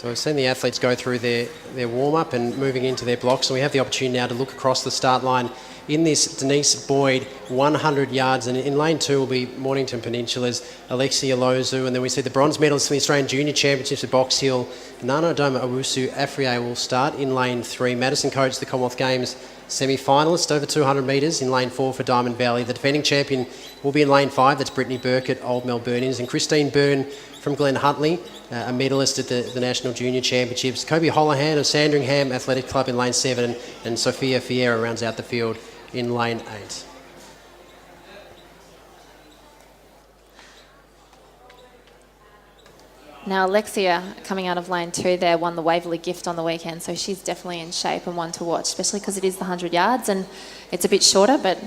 So we've seen the athletes go through their warm-up and moving into their blocks, and we have the opportunity now to look across the start line in this Denise Boyd 100 yards, and in lane 2 will be Mornington Peninsula's Alexia Lozu, and then we see the bronze medalists from the Australian Junior Championships at Box Hill, Nana Adoma Owusu Afriye will start in lane 3. Madison Coates, the Commonwealth Games semi-finalist, over 200 metres in lane 4 for Diamond Valley. The defending champion will be in lane 5, that's Brittany Burkitt, Old Melburnians, and Christine Byrne from Glen Huntly, a medalist at the National Junior Championships. Kobe Holohan of Sandringham Athletic Club in lane 7, and Sophia Fighera rounds out the field in lane 8. Now Alexia, coming out of lane 2 there, won the Waverley Gift on the weekend, so she's definitely in shape and one to watch, especially because it is the 100 yards and it's a bit shorter, but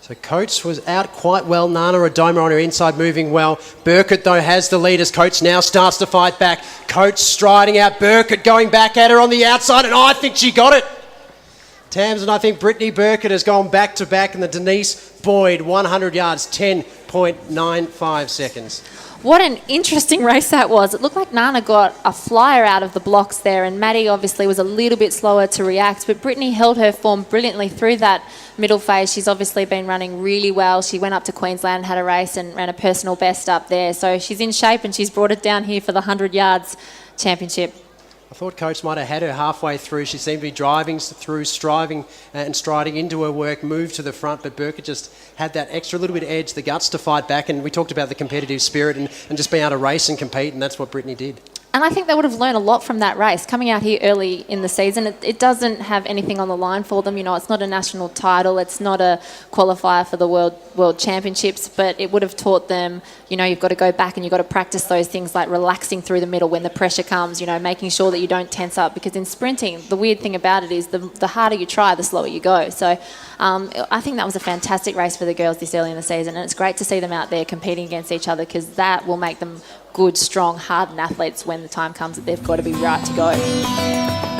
So Coates was out quite well. Nana Adoma on her inside moving well. Burkitt, though, has the lead as Coates now starts to fight back. Coates striding out. Burkitt going back at her on the outside, and I think she got it. Tams, and I think Brittany Burkitt has gone back-to-back in the Denise Boyd 100 yards, 10.95 seconds. what an interesting race that was. It looked like Nana got a flyer out of the blocks there, and Maddie obviously was a little bit slower to react, but Brittany held her form brilliantly through that middle phase. She's obviously been running really well. She went up to Queensland, had a race and ran a personal best up there. So she's in shape and she's brought it down here for the 100 yards championship. I thought Coates might have had her halfway through. She seemed to be driving through, striving and striding into her work, moved to the front, but Burkitt just had that extra little bit of edge, the guts to fight back, and we talked about the competitive spirit and just being able to race and compete, and that's what Brittany did. And I think they would have learned a lot from that race. Coming out here early in the season, it doesn't have anything on the line for them. You know, it's not a national title. It's not a qualifier for the World Championships, but it would have taught them, you know, you've got to go back and you've got to practice those things like relaxing through the middle when the pressure comes, you know, making sure that you don't tense up. Because in sprinting, the weird thing about it is the harder you try, the slower you go. So I think that was a fantastic race for the girls this early in the season, and it's great to see them out there competing against each other, because that will make them good, strong, hardened athletes when the time comes that they've got to be right to go.